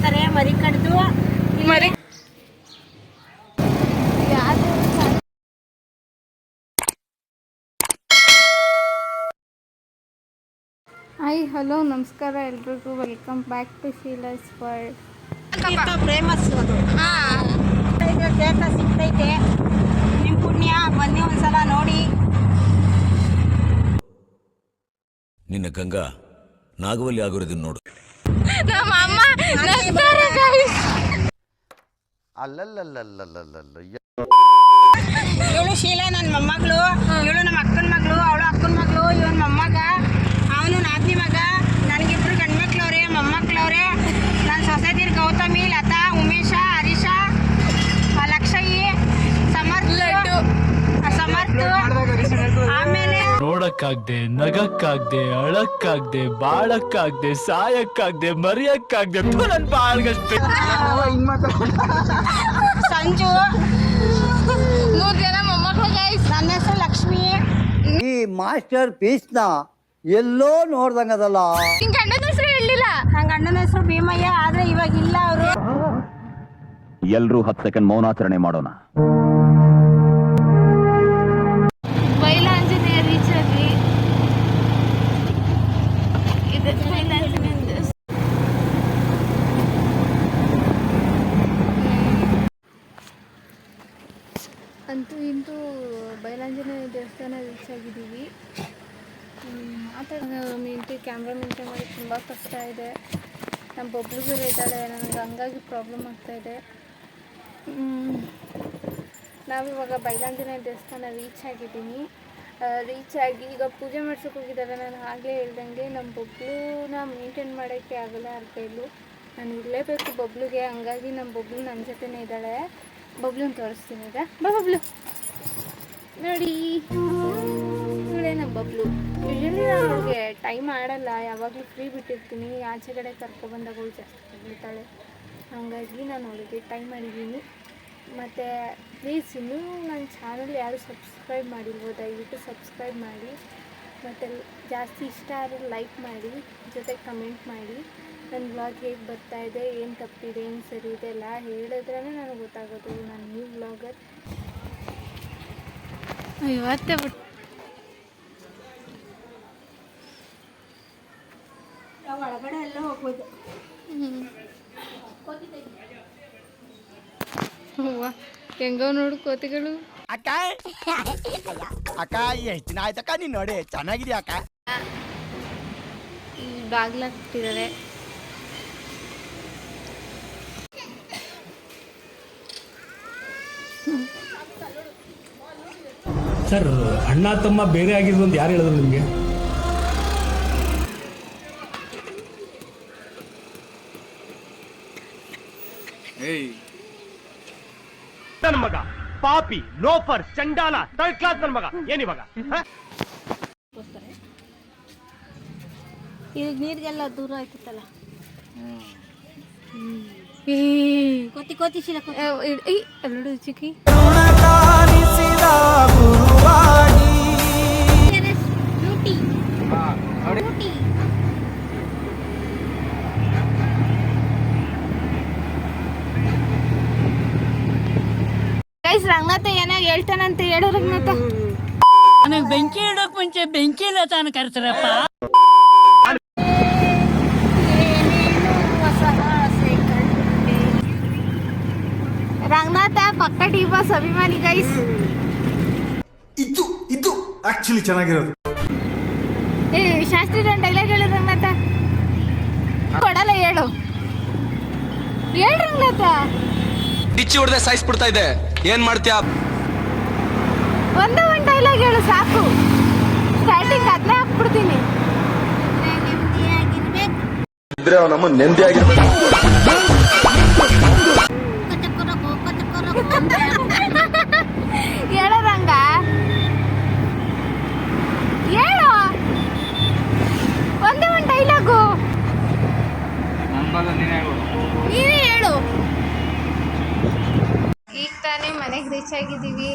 ಮಾಡ್ತಾರೆ ಮರಿ ಕಡ್ದು ಮರಿ ಹಾಯ್ ಹಲೋ ನಮಸ್ಕಾರ ಎಲ್ರಿಗೂ welcome back to Sheela's world. Famous cake ಸಿಗ್ತೈತೆ ನಿಮ್ಮ ಪುಣ್ಯ ಬನ್ನಿ ಒಂದ್ಸಲ ನೋಡಿ. ನಿನ್ನ ಗಂಗಾ ನಾಗವಲ್ಲಿ ಆಗಿರೋದನ್ನ ನೋಡು. ನಮ್ಮ ಅಮ್ಮ ಇವಳು ಶೀಲಾ ನನ್ನ ಮೊಮ್ಮಗಳು, ಇವಳು ನಮ್ಮ ಅಕ್ಕನ ಮಗಳು, ಅವಳು ಅಕ್ಕನ ಮಗಳು, ಇವನ್ ಮೊಮ್ಮಗ, ಅವನು ನಾದ್ನಿ ಮಗ. ನನಗಿಬ್ರು ಗಂಡ್ಮಕ್ಳವ್ರೆ ಮೊಮ್ಮಕ್ಳವ್ರೆ. ನನ್ನ ಸೊಸೈಟಿರ್ ಗೌತಮಿ, ಲತಾ, ಉಮೇಶ, ಹರೀಶ, ಲಕ್ಷಯಿ, ಸಮರ್ಥ. ಆಮೇಲೆ ನೋಡಕ್ಕಾಗ್ದೆ, ನಗಕ್ಕಾಗ್ದೆ, ಅಳಕ್ಕಾಗ್ದೆ, ಬಾಳಕ್ಕಾಗ್ದೆ, ಸಾಯಕ್ಕಾಗ್ದೆ, ಮರಿಯಕ್ಕಾಗ್ದೆ ನನ್ ಬಾಳ್ಗಷ್ಟೇ. ಸಂಜು, 3 ಜನ ಮೊಮ್ಮಕ್ಕಳು ಗೈಸ್. ನನ್ನ ಹೆಸರು ಲಕ್ಷ್ಮಿ. ಈ ಮಾಸ್ಟರ್ ಪೀಸ್ನ ಎಲ್ಲೋ ನೋಡ್ದಂಗದಲ್ಲ. ನಿನ್ ಗಂಡನ ಹೆಸರು ಹೇಳಿಲ್ಲ. ನನ್ನ ಗಂಡನ ಹೆಸರು ಭೀಮಯ್ಯ, ಆದ್ರೆ ಇವಾಗ ಇಲ್ಲ ಅವರು. ಎಲ್ರೂ 10 ಸೆಕೆಂಡ್ ಮೌನಾಚರಣೆ ಮಾಡೋಣ. ಬೈಲಾಂಜನೇಯ ರೀಚ್ ಆಗಿ ಇದು ಬೈಲಾಂಜನೇಯ ಅಂತೂ ಇಂತೂ ಬೈಲಾಂಜನೇಯ ದೇವಸ್ಥಾನ ರೀಚ್ ಆಗಿದ್ದೀವಿ. ಕ್ಯಾಮ್ರಾ ಮೇಂಟೈನ್ ಮಾಡಿ ತುಂಬ ಕಷ್ಟ ಇದೆ. ನಮ್ಮ ಬಬ್ಲು ಬೇರೆ ಇದ್ದಾಳೆ, ನನಗೆ ಹಂಗಾಗಿ ಪ್ರಾಬ್ಲಮ್ ಆಗ್ತಾಯಿದೆ. ನಾವಿವಾಗ ಬೈಲಾಂಜನೇಯ ದೇವಸ್ಥಾನ ರೀಚ್ ಆಗಿದ್ದೀನಿ. ರೀಚ್ ಆಗಿ ಈಗ ಪೂಜೆ ಮಾಡ್ಸೋಕೆ ಹೋಗಿದ್ದಾರೆ. ನಾನು ಆಗಲೇ ಹೇಳ್ದಂಗೆ ನಮ್ಮ ಬಬ್ಲೂನ ಮೇಂಟೈನ್ ಮಾಡೋಕ್ಕೆ ಆಗಲ್ಲ ಯಾರ ಕೈಲೂ. ನಾನು ಇರಲೇಬೇಕು ಬಬ್ಲುಗೆ, ಹಂಗಾಗಿ ನಮ್ಮ ಬಬ್ಲು ನನ್ನ ಜೊತೆನೇ ಇದ್ದಾಳೆ. ಬಬ್ಲುನ ತೋರಿಸ್ತೀನಿ ಈಗ. ಬಬ್ಲು ನೋಡಿ, ಇವಳೇ ನಮ್ಮ ಬಬ್ಲು. ಯೂಶಲಿ ನಾನು ಅವ್ಳಿಗೆ ಟೈಮ್ ಆಡಲ್ಲ, ಯಾವಾಗಲೂ ಫ್ರೀ ಬಿಟ್ಟಿರ್ತೀನಿ. ಆಚೆ ಕಡೆ ಕರ್ಕೊಬಂದಾಗ ಅವಳು ಜಾಸ್ತಿ ಬಿಡ್ತಾಳೆ, ಹಾಗಾಗಿ ನಾನು ಅವಳಿಗೆ ಟೈಮ್ ಮಾಡಿದ್ದೀನಿ. ಮತ್ತು ಪ್ಲೀಸ್ ಇನ್ನೂ ನನ್ನ ಚಾನಲ್ ಯಾರು ಸಬ್ಸ್ಕ್ರೈಬ್ ಮಾಡಿಲ್ವೋ ದಯವಿಟ್ಟು ಸಬ್ಸ್ಕ್ರೈಬ್ ಮಾಡಿ. ಮತ್ತು ಜಾಸ್ತಿ ಇಷ್ಟ ಆದರೆ ಲೈಕ್ ಮಾಡಿ, ಜೊತೆಗೆ ಕಮೆಂಟ್ ಮಾಡಿ. ನನ್ನ ವ್ಲಾಗ್ ಹೇಗೆ ಬರ್ತಾಯಿದೆ, ಏನು ತಪ್ಪಿದೆ, ಏನು ಸರಿ ಇದೆ ಎಲ್ಲ ಹೇಳಿದ್ರೇ ನನಗೆ ಗೊತ್ತಾಗೋದು. ನಾನು ನ್ಯೂ ವ್ಲಾಗರ್. ಇವತ್ತೇ ಬಿಟ್ಟು ಒಳಗಡೆ ಎಲ್ಲ ಹೋಗ್ಬೋದು. ಹೆಂಗೋ ನೋಡು ಕೋತಿಗಳು. ಅಕ್ಕ ಅಕ್ಕ ಎಷ್ಟು ದಿನ ಆಯ್ತಕ್ಕ ನೀನ್ ನೋಡಿ, ಚೆನ್ನಾಗಿದ್ಯಾ ಅಕ್ಕ? ಬಾಗ್ಲಾಕ್ತಿದ್ದಾರೆ. ಸರ್, ಅಣ್ಣ ತಮ್ಮ ಬೇರೆ ಆಗಿದ್ರು ಅಂತ ಯಾರು ಹೇಳಿದ್ರು ನಿಮಗೆ? ನನ್ನ ಮಗ ಪಾಪಿ, ಲೋಫರ್, ಚಂಡಾಲ, ಥರ್ಡ್ ಕ್ಲಾಸ್ ನನ್ನ ಮಗ. ಏನಿವಾಗ ಈಗ ನೀರಿಗೆಲ್ಲ ದೂರ ಆಯ್ತಲ್ಲ. ಕೋತಿ ಕೋತಿ ಶೀಲ ಎರಡು ಚಿಕ್ಕಿ ಗೈಸ್. ರಂಗನಾಥ ಏನೋ ಹೇಳ್ತಾನಂತ ಹೇಳು ರಂಗನಾಥ. ನನಗೆ ಬೆಂಕಿ ಇಡೋಕ್ ಮುಂಚೆ ಬೆಂಕಿ ಇಲ್ಲ ತಾನು ಕರ್ತಾರಪ್ಪ. ರಂಗನಾಥ ಪಕ್ಕ ಟಿ ಬಾಸ್ ಅಭಿಮಾನಿ ಗೈಸ್. ಇದು ಆಕ್ಚುಲಿ ಚೆನ್ನಾಗಿರೋದು. ಏ ಶಾಸ್ತ್ರಿ ಒಂದು ಡೈಲಾಗ್ ಹೇಳು ರಂಗನಾಥ. ಕೊಡಲ್ಲ, ಹೇಳು ರಂಗನಾಥ. ಡಿಚ್ಚಿ ಹೊಡೆದೇ ಸಾಯಿಸ್ಬಿಡ್ತಾ ಇದೆ, ಏನ್ ಮಾಡ್ತೀಯ? ಒಂದು ಡೈಲಾಗ್ ಹೇಳು ಸಾಕು, ಸ್ಟಾರ್ಟಿಂಗ್ ಅದನ್ನೇ ಹಾಕ್ಬಿಡ್ತೀನಿ. ಇದ್ರೆ ನಮ್ಮ ನೆಮ್ಮದಿ ಆಗಿರ್ಬೇಕು. ಹೇಳೋ ರಂಗ, ಹೇಳು ಒಂದೇ ಒಂದು ಡೈಲಾಗು ನೀನೇ ಹೇಳು. ಈಗ ತಾನೇ ಮನೆಗೆ ರೀಚ್ ರೀಚ್ ಆಗಿದ್ದೀವಿ.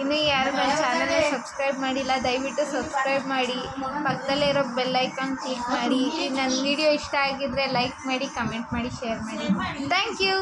ಇನ್ನೂ ಯಾರು ನನ್ನ ಚಾನಲ್ನ ಸಬ್ಸ್ಕ್ರೈಬ್ ಮಾಡಿಲ್ಲ, ದಯವಿಟ್ಟು ಸಬ್ಸ್ಕ್ರೈಬ್ ಮಾಡಿ, ಪಕ್ಕದಲ್ಲೇ ಇರೋ ಬೆಲ್ ಐಕಾನ್ ಕ್ಲಿಕ್ ಮಾಡಿ. ನನ್ನ ವಿಡಿಯೋ ಇಷ್ಟ ಆಗಿದ್ದರೆ ಲೈಕ್ ಮಾಡಿ, ಕಮೆಂಟ್ ಮಾಡಿ, ಶೇರ್ ಮಾಡಿ. Thank you.